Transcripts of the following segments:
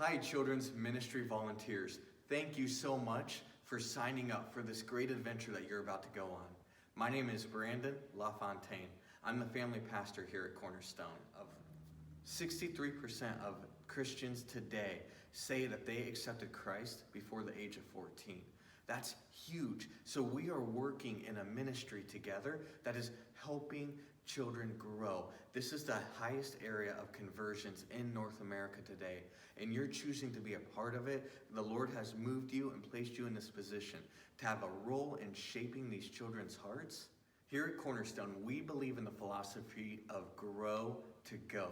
Hi, Children's Ministry volunteers. Thank you so much for signing up for this great adventure that you're about to go on. My name is Brandon LaFontaine. I'm the family pastor here at Cornerstone. 63% of Christians today say that they accepted Christ before the age of 14. That's huge. So we are working in a ministry together that is helping children grow. This is the highest area of conversions in North America today, and you're choosing to be a part of it. The Lord has moved you and placed you in this position to have a role in shaping these children's hearts. Here at Cornerstone, we believe in the philosophy of grow to go.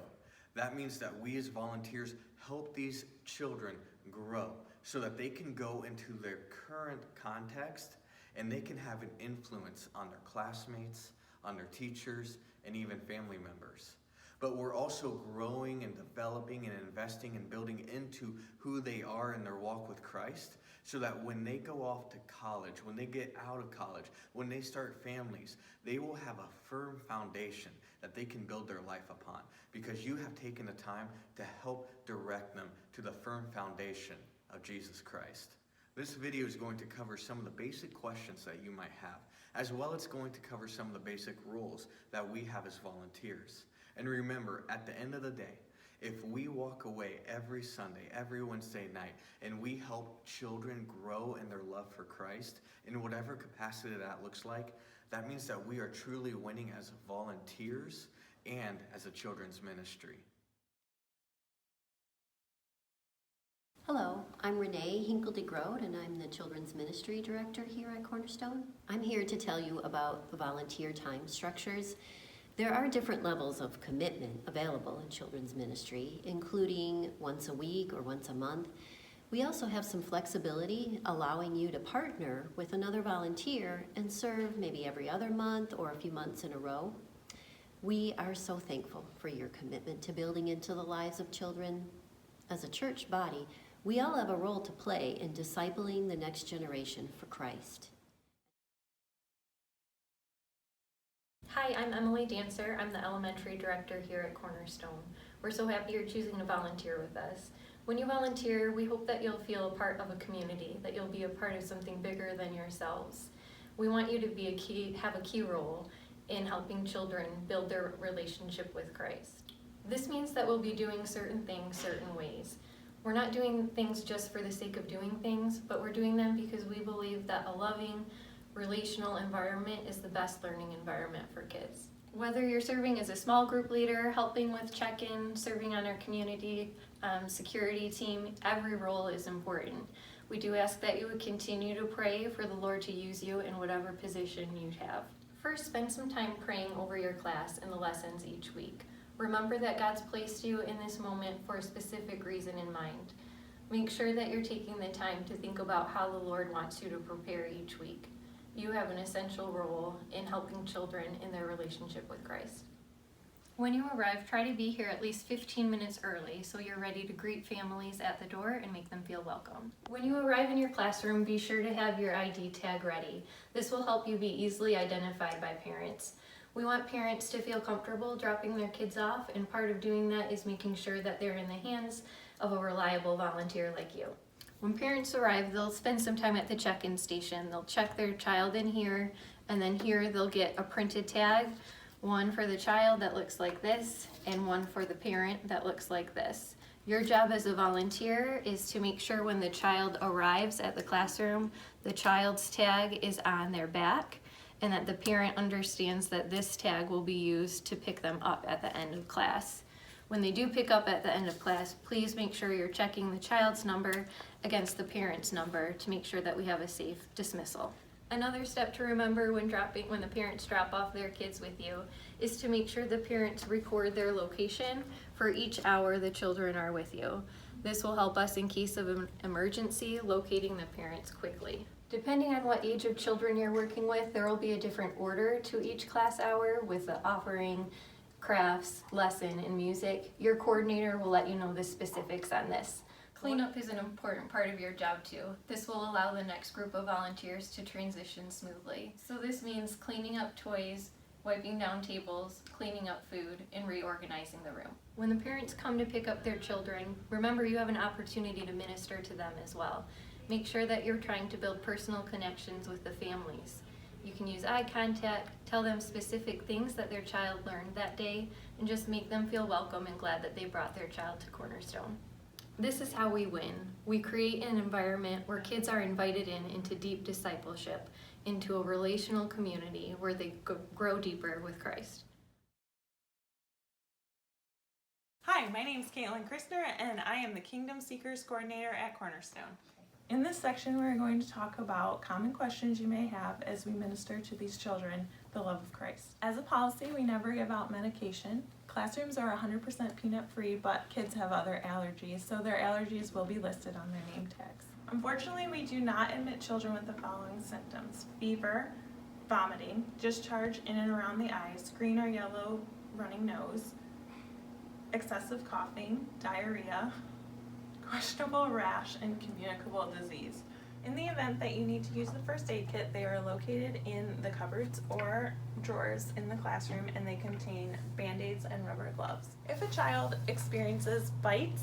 That means that we as volunteers help these children grow so that they can go into their current context and they can have an influence on their classmates, on their teachers, and even family members. But we're also growing and developing and investing and building into who they are in their walk with Christ, so that when they go off to college, when they get out of college, when they start families, they will have a firm foundation that they can build their life upon, because you have taken the time to help direct them to the firm foundation of Jesus Christ. This video is going to cover some of the basic questions that you might have, as well as going to cover some of the basic roles that we have as volunteers. And remember, at the end of the day, if we walk away every Sunday, every Wednesday night, and we help children grow in their love for Christ, in whatever capacity that looks like, that means that we are truly winning as volunteers and as a children's ministry. Hello, I'm Renee Hinkle-DeGrode, and I'm the Children's Ministry Director here at Cornerstone. I'm here to tell you about the volunteer time structures. There are different levels of commitment available in children's ministry, including once a week or once a month. We also have some flexibility, allowing you to partner with another volunteer and serve maybe every other month or a few months in a row. We are so thankful for your commitment to building into the lives of children. As a church body, we all have a role to play in discipling the next generation for Christ. Hi, I'm Emily Dancer. I'm the elementary director here at Cornerstone. We're so happy you're choosing to volunteer with us. When you volunteer, we hope that you'll feel a part of a community, that you'll be a part of something bigger than yourselves. We want you to have a key role in helping children build their relationship with Christ. This means that we'll be doing certain things certain ways. We're not doing things just for the sake of doing things, but we're doing them because we believe that a loving, relational environment is the best learning environment for kids. Whether you're serving as a small group leader, helping with check-in, serving on our community security team, every role is important. We do ask that you would continue to pray for the Lord to use you in whatever position you have. First, spend some time praying over your class and the lessons each week. Remember that God's placed you in this moment for a specific reason in mind. Make sure that you're taking the time to think about how the Lord wants you to prepare each week. You have an essential role in helping children in their relationship with Christ. When you arrive, try to be here at least 15 minutes early so you're ready to greet families at the door and make them feel welcome. When you arrive in your classroom, be sure to have your ID tag ready. This will help you be easily identified by parents. We want parents to feel comfortable dropping their kids off, and part of doing that is making sure that they're in the hands of a reliable volunteer like you. When parents arrive, they'll spend some time at the check-in station. They'll check their child in here, and then here they'll get a printed tag, one for the child that looks like this, and one for the parent that looks like this. Your job as a volunteer is to make sure when the child arrives at the classroom, the child's tag is on their back, and that the parent understands that this tag will be used to pick them up at the end of class. When they do pick up at the end of class, please make sure you're checking the child's number against the parent's number to make sure that we have a safe dismissal. Another step to remember when the parents drop off their kids with you is to make sure the parents record their location for each hour the children are with you. This will help us in case of an emergency locating the parents quickly. Depending on what age of children you're working with, there will be a different order to each class hour with the offering, crafts, lesson, and music. Your coordinator will let you know the specifics on this. Cleanup is an important part of your job too. This will allow the next group of volunteers to transition smoothly. So this means cleaning up toys, wiping down tables, cleaning up food, and reorganizing the room. When the parents come to pick up their children, remember you have an opportunity to minister to them as well. Make sure that you're trying to build personal connections with the families. You can use eye contact, tell them specific things that their child learned that day, and just make them feel welcome and glad that they brought their child to Cornerstone. This is how we win. We create an environment where kids are invited into deep discipleship, into a relational community where they grow deeper with Christ. Hi, my name is Caitlin Christner, and I am the Kingdom Seekers Coordinator at Cornerstone. In this section, we're going to talk about common questions you may have as we minister to these children the love of Christ. As a policy, we never give out medication. Classrooms are 100% peanut-free, but kids have other allergies, so their allergies will be listed on their name tags. Unfortunately, we do not admit children with the following symptoms: fever, vomiting, discharge in and around the eyes, green or yellow running nose, excessive coughing, diarrhea, questionable rash, and communicable disease. In the event that you need to use the first aid kit, they are located in the cupboards or drawers in the classroom, and they contain Band-Aids and rubber gloves. If a child experiences bites,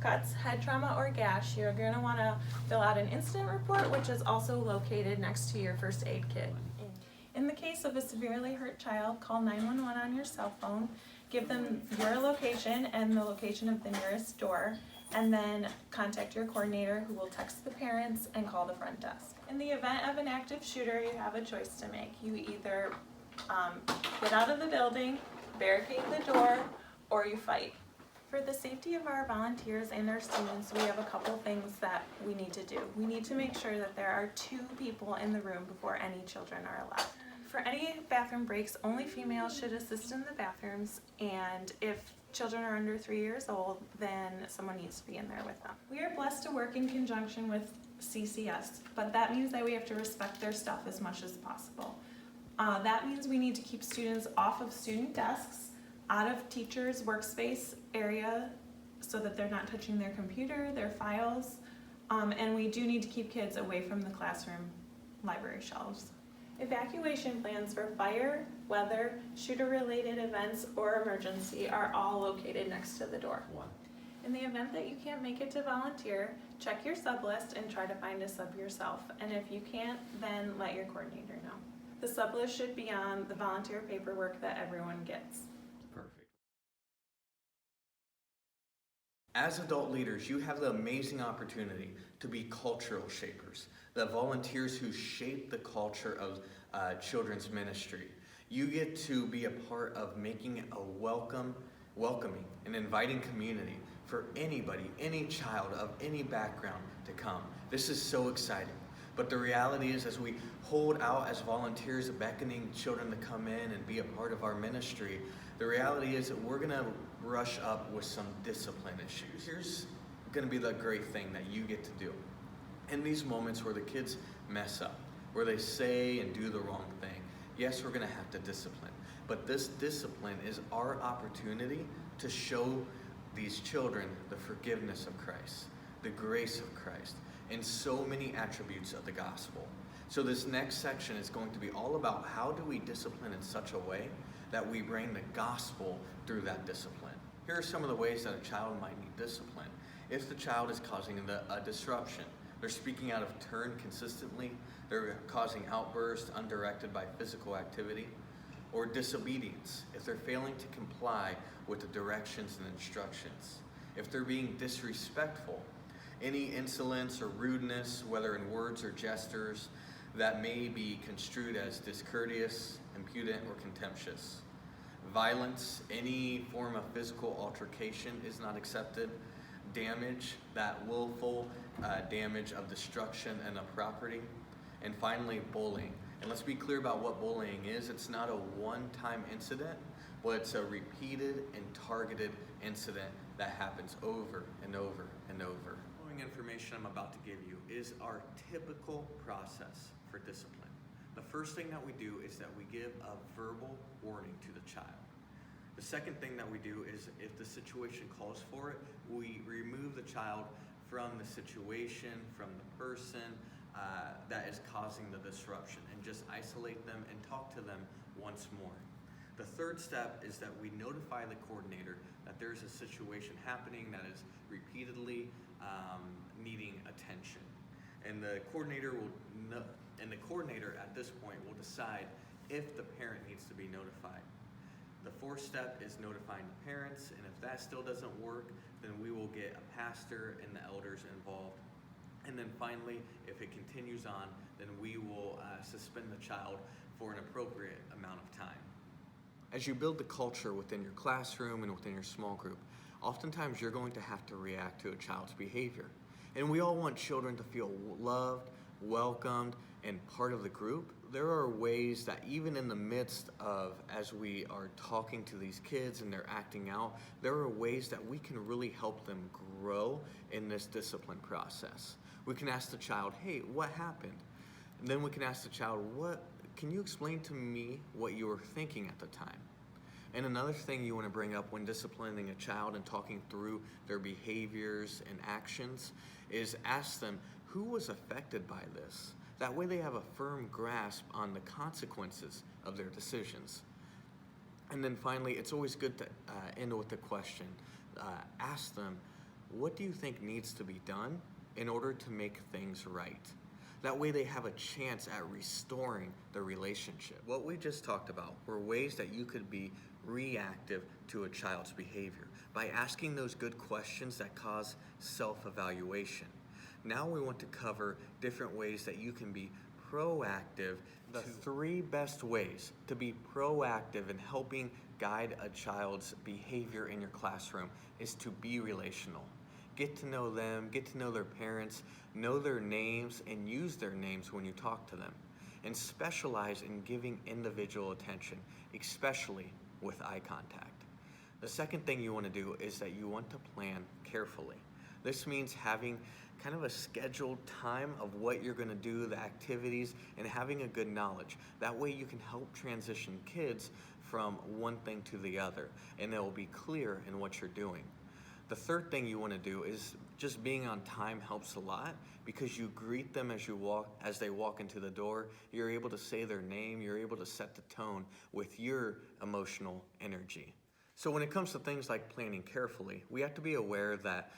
cuts, head trauma, or gash, you're going to want to fill out an incident report, which is also located next to your first aid kit. In the case of a severely hurt child, call 911 on your cell phone, give them your location and the location of the nearest door, and then contact your coordinator, who will text the parents and call the front desk. In the event of an active shooter, you have a choice to make. You either get out of the building, barricade the door, or you fight. For the safety of our volunteers and our students, we have a couple things that we need to do. We need to make sure that there are 2 people in the room before any children are allowed. For any bathroom breaks, only females should assist in the bathrooms, and if children are under 3 years old, then someone needs to be in there with them. We are blessed to work in conjunction with CCS, but that means that we have to respect their stuff as much as possible. That means we need to keep students off of student desks, out of teachers' workspace area, so that they're not touching their computer, their files, and we do need to keep kids away from the classroom library shelves. Evacuation plans for fire, weather, shooter-related events, or emergency are all located next to the door. In the event that you can't make it to volunteer, check your sub list and try to find a sub yourself. And if you can't, then let your coordinator know. The sub list should be on the volunteer paperwork that everyone gets. Perfect. As adult leaders, you have the amazing opportunity to be cultural shapers, the volunteers who shape the culture of children's ministry. You get to be a part of making a welcoming and inviting community for anybody, any child of any background to come. This is so exciting. But the reality is, as we hold out as volunteers, beckoning children to come in and be a part of our ministry, the reality is that we're going to rush up with some discipline issues. Here's going to be the great thing that you get to do. In these moments where the kids mess up, where they say and do the wrong thing, yes, we're going to have to discipline. But this discipline is our opportunity to show these children the forgiveness of Christ, the grace of Christ, and so many attributes of the gospel. So this next section is going to be all about how do we discipline in such a way that we bring the gospel through that discipline. Here are some of the ways that a child might need discipline. If the child is causing a disruption, they're speaking out of turn consistently, they're causing outbursts undirected by physical activity, or disobedience, if they're failing to comply with the directions and instructions, if they're being disrespectful, any insolence or rudeness, whether in words or gestures, that may be construed as discourteous, impudent, or contemptuous. Violence, any form of physical altercation is not accepted. Damage, that willful damage of destruction and of property. And finally, bullying. And let's be clear about what bullying is. It's not a one-time incident, but it's a repeated and targeted incident that happens over and over and over. The following information I'm about to give you is our typical process for discipline. The first thing that we do is that we give a verbal warning to the child. The second thing that we do is, if the situation calls for it, we remove the child from the situation, from the person that is causing the disruption, and just isolate them and talk to them once more. The third step is that we notify the coordinator that there's a situation happening that is repeatedly needing attention. And the coordinator at this point will decide if the parent needs to be notified. The fourth step is notifying the parents, and if that still doesn't work, then we will get a pastor and the elders involved. And then finally, if it continues on, then we will suspend the child for an appropriate amount of time. As you build the culture within your classroom and within your small group, oftentimes you're going to have to react to a child's behavior. And we all want children to feel loved, welcomed, and part of the group. There are ways that even in the midst of, as we are talking to these kids and they're acting out, there are ways that we can really help them grow in this discipline process. We can ask the child, hey, what happened? And then we can ask the child, can you explain to me what you were thinking at the time? And another thing you want to bring up when disciplining a child and talking through their behaviors and actions is ask them, who was affected by this? That way they have a firm grasp on the consequences of their decisions. And then finally, it's always good to end with the question. Ask them, what do you think needs to be done in order to make things right? That way they have a chance at restoring the relationship. What we just talked about were ways that you could be reactive to a child's behavior by asking those good questions that cause self-evaluation. Now we want to cover different ways that you can be proactive. The three best ways to be proactive in helping guide a child's behavior in your classroom is to be relational. Get to know them, get to know their parents, know their names, and use their names when you talk to them. And specialize in giving individual attention, especially with eye contact. The second thing you want to do is that you want to plan carefully. This means having kind of a scheduled time of what you're going to do, the activities, and having a good knowledge. That way you can help transition kids from one thing to the other, and they'll be clear in what you're doing. The third thing you want to do is just being on time helps a lot because you greet them as they walk into the door. You're able to say their name. You're able to set the tone with your emotional energy. So when it comes to things like planning carefully, we have to be aware that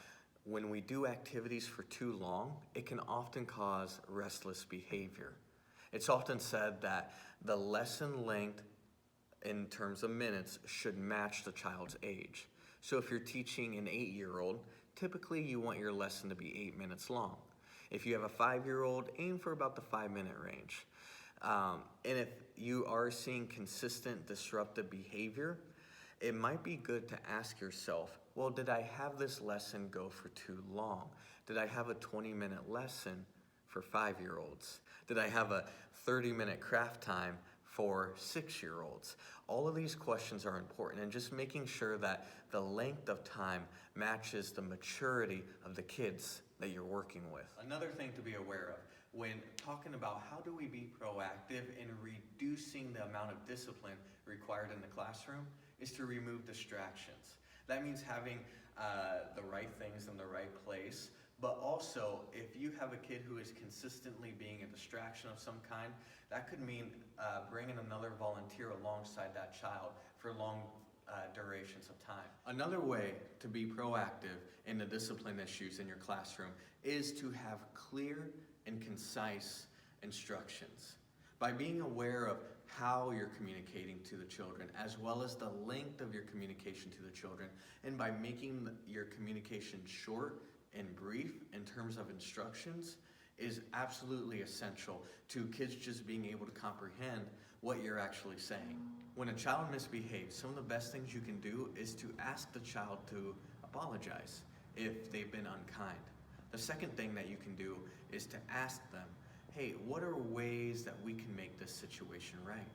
when we do activities for too long, it can often cause restless behavior. It's often said that the lesson length in terms of minutes should match the child's age. So if you're teaching an 8-year-old, typically you want your lesson to be 8 minutes long. If you have a 5-year-old, aim for about the 5-minute range. And if you are seeing consistent disruptive behavior, it might be good to ask yourself, well, did I have this lesson go for too long? Did I have a 20-minute lesson for 5-year-olds? Did I have a 30-minute craft time for 6-year-olds? All of these questions are important, and just making sure that the length of time matches the maturity of the kids that you're working with. Another thing to be aware of when talking about how do we be proactive in reducing the amount of discipline required in the classroom is to remove distractions. That means having the right things in the right place, but also if you have a kid who is consistently being a distraction of some kind, that could mean bringing another volunteer alongside that child for long durations of time. Another way to be proactive in the discipline issues in your classroom is to have clear and concise instructions. By being aware of how you're communicating to the children, as well as the length of your communication to the children, and by making your communication short and brief in terms of instructions, is absolutely essential to kids just being able to comprehend what you're actually saying. When a child misbehaves, some of the best things you can do is to ask the child to apologize if they've been unkind. The second thing that you can do is to ask them, hey, what are ways that we can make this situation right?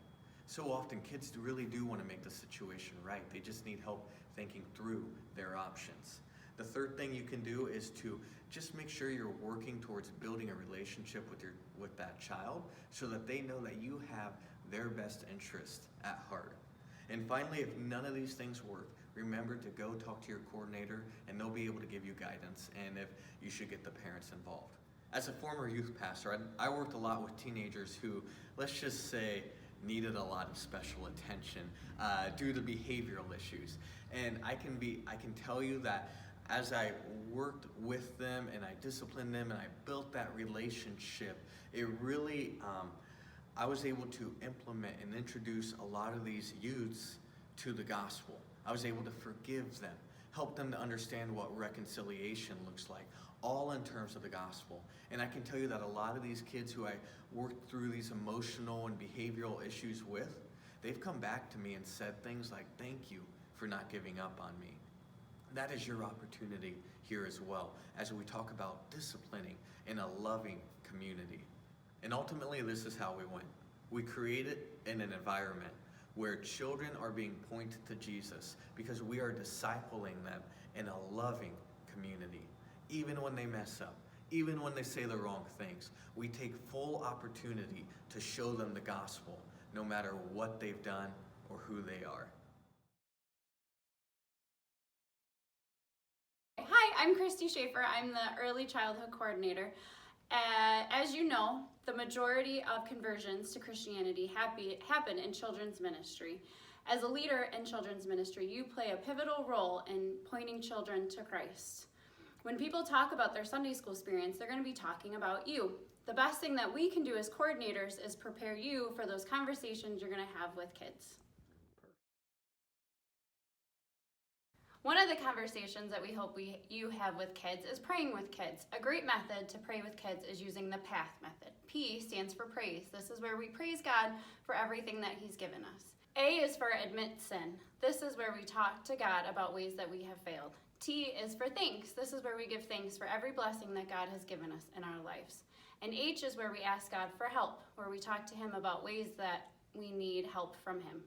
So often kids really do want to make the situation right. They just need help thinking through their options. The third thing you can do is to just make sure you're working towards building a relationship with that child so that they know that you have their best interest at heart. And finally, if none of these things work, remember to go talk to your coordinator and they'll be able to give you guidance and if you should get the parents involved. As a former youth pastor, I worked a lot with teenagers who, let's just say, needed a lot of special attention due to behavioral issues. And I can tell you that as I worked with them and I disciplined them and I built that relationship, it really, I was able to implement and introduce a lot of these youths to the gospel. I was able to forgive them, help them to understand what reconciliation looks like, all in terms of the gospel. And I can tell you that a lot of these kids who I worked through these emotional and behavioral issues with, they've come back to me and said things like, "Thank you for not giving up on me." That is your opportunity here as well, as we talk about disciplining in a loving community. And ultimately, this is how we win. We create it in an environment where children are being pointed to Jesus because we are discipling them in a loving community. Even when they mess up, even when they say the wrong things, we take full opportunity to show them the gospel, no matter what they've done or who they are. Hi, I'm Christy Schaefer. I'm the Early Childhood Coordinator. As you know, the majority of conversions to Christianity happen in children's ministry. As a leader in children's ministry, you play a pivotal role in pointing children to Christ. When people talk about their Sunday school experience, they're going to be talking about you. The best thing that we can do as coordinators is prepare you for those conversations you're going to have with kids. One of the conversations that we hope you have with kids is praying with kids. A great method to pray with kids is using the PATH method. P stands for praise. This is where we praise God for everything that He's given us. A is for admit sin. This is where we talk to God about ways that we have failed. T is for thanks. This is where we give thanks for every blessing that God has given us in our lives. And H is where we ask God for help, where we talk to Him about ways that we need help from Him.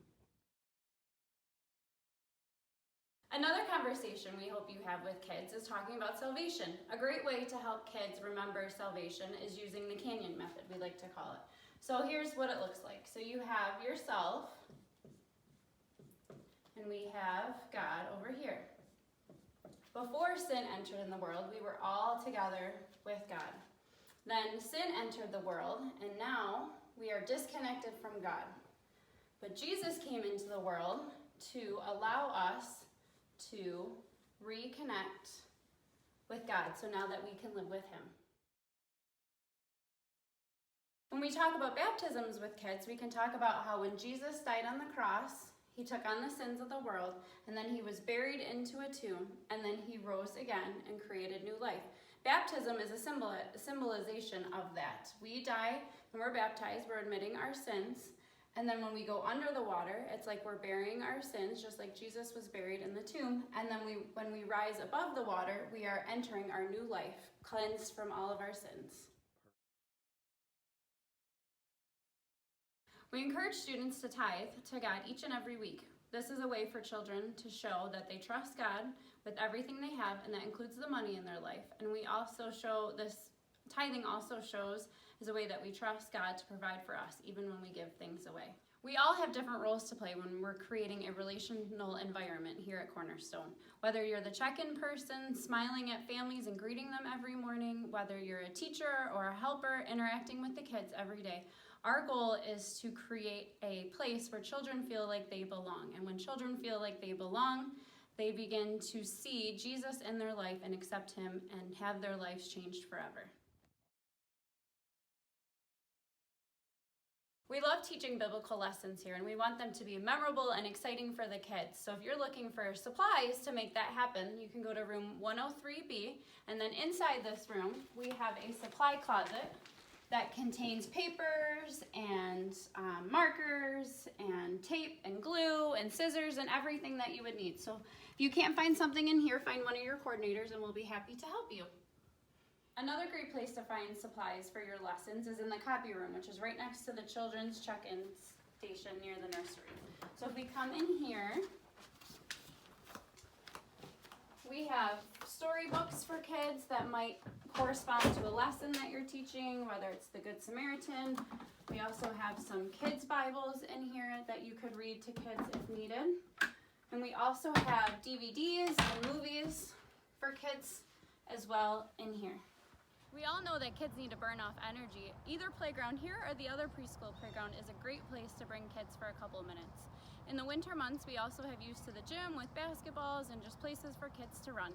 Another conversation we hope you have with kids is talking about salvation. A great way to help kids remember salvation is using the canyon method, we like to call it. So here's what it looks like. So you have yourself, and we have God over here. Before sin entered in the world, we were all together with God. Then sin entered the world, and now we are disconnected from God. But Jesus came into the world to allow us to reconnect with God, so now that we can live with Him. When we talk about baptisms with kids, we can talk about how when Jesus died on the cross, He took on the sins of the world, and then He was buried into a tomb, and then He rose again and created new life. Baptism is a symbolization of that. We die when we're baptized, we're admitting our sins, and then when we go under the water, it's like we're burying our sins, just like Jesus was buried in the tomb, and then when we rise above the water, we are entering our new life, cleansed from all of our sins. We encourage students to tithe to God each and every week. This is a way for children to show that they trust God with everything they have, and that includes the money in their life. And we also show this, tithing also shows as a way that we trust God to provide for us, even when we give things away. We all have different roles to play when we're creating a relational environment here at Cornerstone. Whether you're the check-in person, smiling at families and greeting them every morning, whether you're a teacher or a helper interacting with the kids every day, our goal is to create a place where children feel like they belong. And when children feel like they belong, they begin to see Jesus in their life and accept Him and have their lives changed forever. We love teaching biblical lessons here, and we want them to be memorable and exciting for the kids. So if you're looking for supplies to make that happen, you can go to room 103B, and then inside this room, we have a supply closet that contains papers and markers and tape and glue and scissors and everything that you would need. So if you can't find something in here, find one of your coordinators and we'll be happy to help you. Another great place to find supplies for your lessons is in the copy room, which is right next to the children's check-in station near the nursery. So if we come in here, we have storybooks for kids that might correspond to a lesson that you're teaching, whether it's the Good Samaritan. We also have some kids' Bibles in here that you could read to kids if needed. And we also have DVDs and movies for kids as well in here. We all know that kids need to burn off energy. Either playground here or the other preschool playground is a great place to bring kids for a couple minutes. In the winter months, we also have use to the gym with basketballs and just places for kids to run.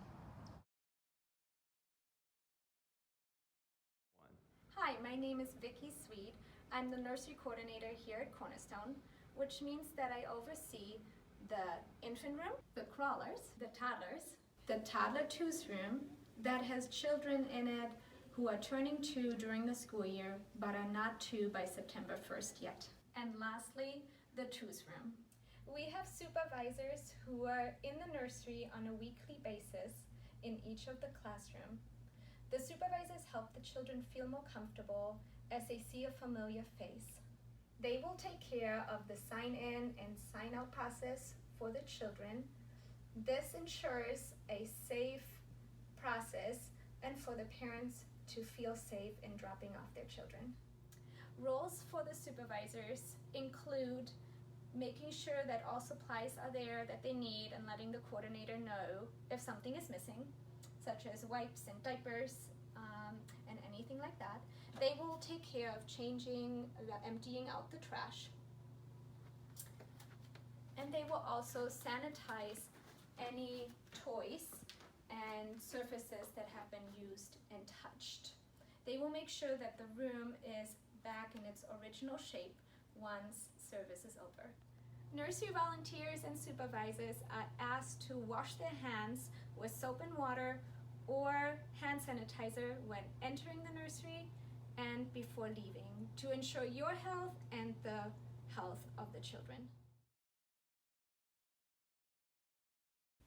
Hi, my name is Vicky Swede. I'm the nursery coordinator here at Cornerstone, which means that I oversee the infant room, the crawlers, the toddler twos room that has children in it who are turning 2 during the school year but are not 2 by September 1st yet. And lastly, the twos room. We have supervisors who are in the nursery on a weekly basis in each of the classroom. The supervisors help the children feel more comfortable as they see a familiar face. They will take care of the sign in and sign out process for the children. This ensures a safe process and for the parents to feel safe in dropping off their children. Roles for the supervisors include making sure that all supplies are there that they need and letting the coordinator know if something is missing, such as wipes and diapers and anything like that. They will take care of emptying out the trash. And they will also sanitize any toys and surfaces that have been used and touched. They will make sure that the room is back in its original shape once service is over. Nursery volunteers and supervisors are asked to wash their hands with soap and water or hand sanitizer when entering the nursery and before leaving to ensure your health and the health of the children.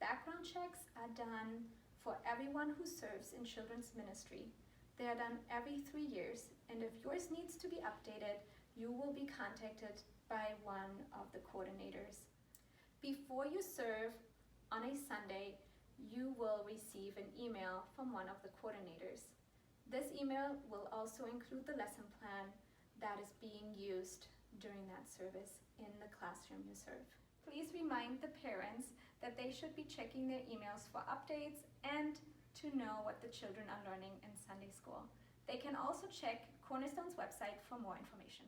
Background checks are done for everyone who serves in children's ministry. They are done every 3 years, and if yours needs to be updated, you will be contacted by one of the coordinators. Before you serve on a Sunday, you will receive an email from one of the coordinators. This email will also include the lesson plan that is being used during that service in the classroom you serve. Please remind the parents that they should be checking their emails for updates and to know what the children are learning in Sunday school. They can also check Cornerstone's website for more information.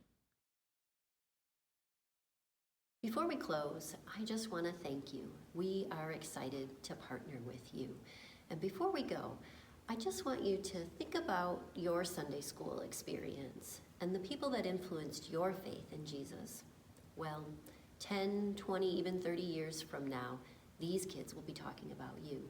Before we close, I just want to thank you. We are excited to partner with you. And before we go, I just want you to think about your Sunday school experience and the people that influenced your faith in Jesus. Well, 10, 20, even 30 years from now, these kids will be talking about you.